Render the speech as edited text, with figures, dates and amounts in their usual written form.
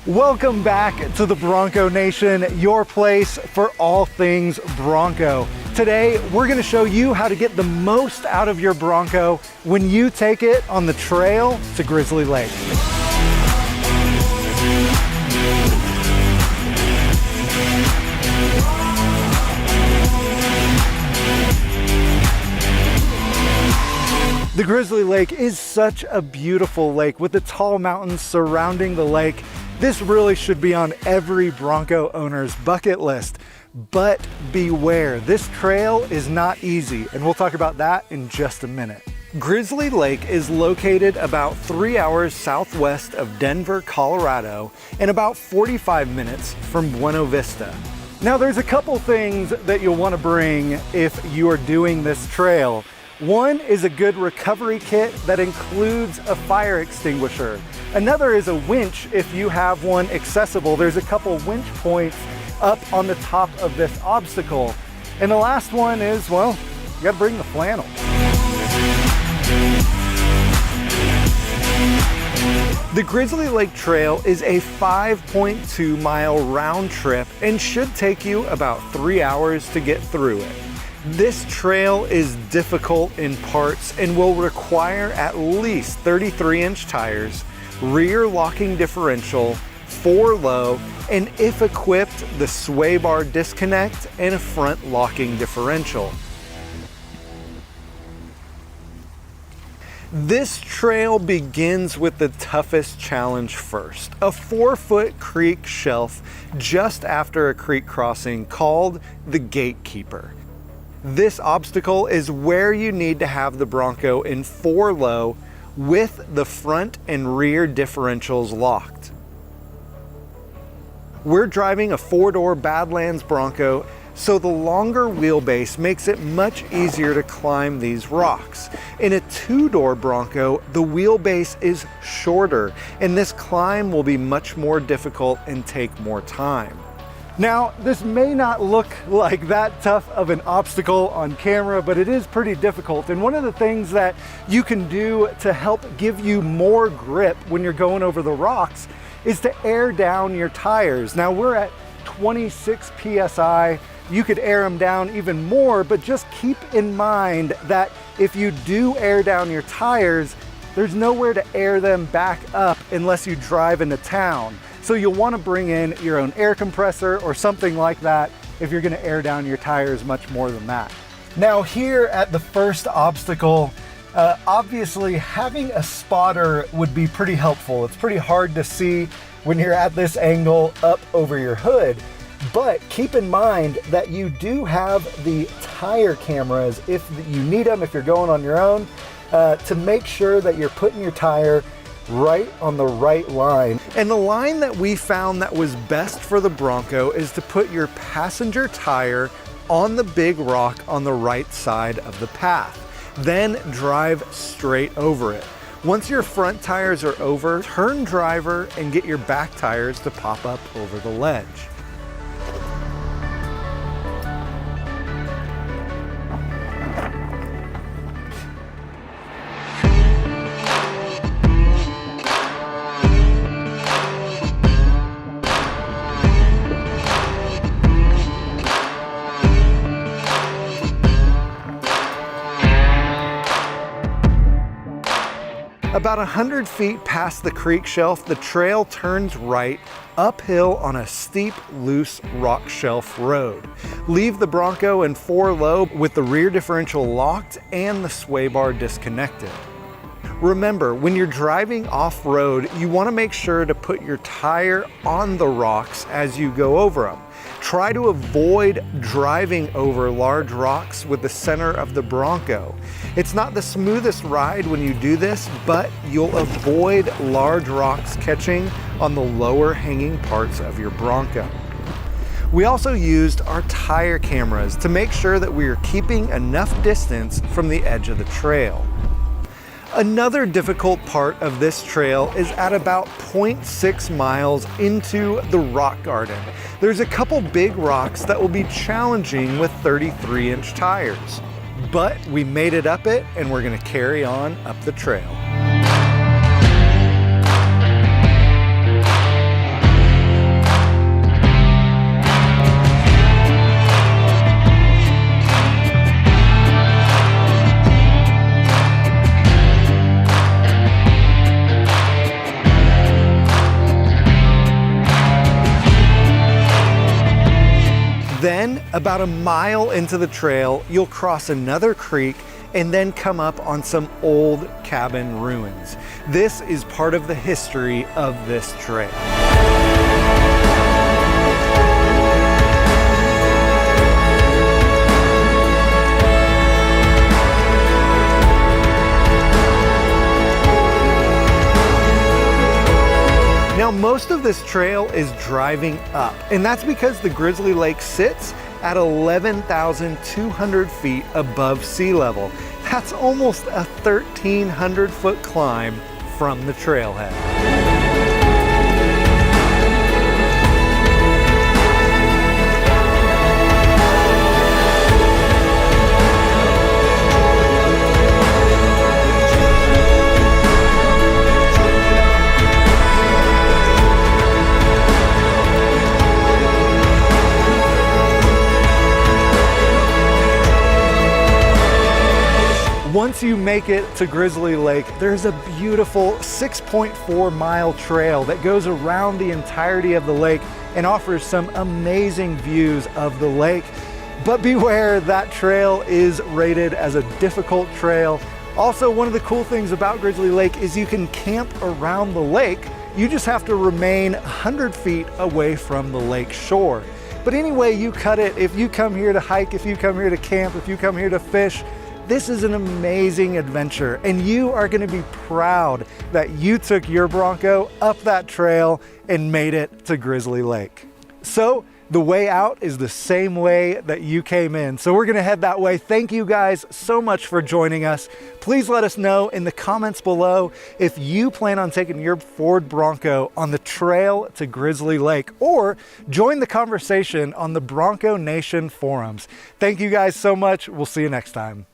Welcome back to the Bronco Nation, your place for all things Bronco. Today, we're gonna show you how to get the most out of your Bronco when you take it on the trail to Grizzly Lake. The Grizzly Lake is such a beautiful lake with the tall mountains surrounding the lake. This really should be on every Bronco owner's bucket list. But beware, this trail is not easy, and we'll talk about that in just a minute. Grizzly Lake is located about 3 hours southwest of Denver, Colorado, and about 45 minutes from Buena Vista. Now, there's a couple things that you'll want to bring if you are doing this trail. One is a good recovery kit that includes a fire extinguisher. Another is a winch if you have one accessible. There's a couple winch points up on the top of this obstacle. And the last one is, well, you gotta bring the flannel. The Grizzly Lake Trail is a 5.2 mile round trip and should take you about 3 hours to get through it. This trail is difficult in parts and will require at least 33-inch tires, rear locking differential, 4-low, and if equipped, the sway bar disconnect and a front locking differential. This trail begins with the toughest challenge first, a 4-foot creek shelf just after a creek crossing called the Gatekeeper. This obstacle is where you need to have the Bronco in 4-low with the front and rear differentials locked. We're driving a 4-door Badlands Bronco, so the longer wheelbase makes it much easier to climb these rocks. In a 2-door Bronco, the wheelbase is shorter, and this climb will be much more difficult and take more time. Now, this may not look like that tough of an obstacle on camera, but it is pretty difficult. And one of the things that you can do to help give you more grip when you're going over the rocks is to air down your tires. Now, we're at 26 PSI. You could air them down even more, but just keep in mind that if you do air down your tires, there's nowhere to air them back up unless you drive into town. So you'll want to bring in your own air compressor or something like that if you're going to air down your tires much more than that. Now, here at the first obstacle, obviously having a spotter would be pretty helpful. It's pretty hard to see when you're at this angle up over your hood, but keep in mind that you do have the tire cameras if you need them, if you're going on your own, to make sure that you're putting your tire right on the right line. And the line that we found that was best for the Bronco is to put your passenger tire on the big rock on the right side of the path. Then drive straight over it. Once your front tires are over, turn driver and get your back tires to pop up over the ledge. About 100 feet past the creek shelf, the trail turns right uphill on a steep, loose rock shelf road. Leave the Bronco in 4-low with the rear differential locked and the sway bar disconnected. Remember, when you're driving off-road, you want to make sure to put your tire on the rocks as you go over them. Try to avoid driving over large rocks with the center of the Bronco. It's not the smoothest ride when you do this, but you'll avoid large rocks catching on the lower hanging parts of your Bronco. We also used our tire cameras to make sure that we are keeping enough distance from the edge of the trail. Another difficult part of this trail is at about 0.6 miles into the rock garden. There's a couple big rocks that will be challenging with 33-inch tires. But we made it up it, and we're gonna carry on up the trail. Then, about a mile into the trail, you'll cross another creek and then come up on some old cabin ruins. This is part of the history of this trail. Now, most of this trail is driving up, and that's because the Grizzly Lake sits at 11,200 feet above sea level. That's almost a 1,300-foot climb from the trailhead. Once you make it to Grizzly Lake, there's a beautiful 6.4 mile trail that goes around the entirety of the lake and offers some amazing views of the lake. But beware, that trail is rated as a difficult trail. Also, one of the cool things about Grizzly Lake is you can camp around the lake. You just have to remain 100 feet away from the lake shore. But anyway you cut it, if you come here to hike, if you come here to camp, if you come here to fish, this is an amazing adventure, and you are going to be proud that you took your Bronco up that trail and made it to Grizzly Lake. So the way out is the same way that you came in. So we're going to head that way. Thank you guys so much for joining us. Please let us know in the comments below if you plan on taking your Ford Bronco on the trail to Grizzly Lake, or join the conversation on the Bronco Nation forums. Thank you guys so much. We'll see you next time.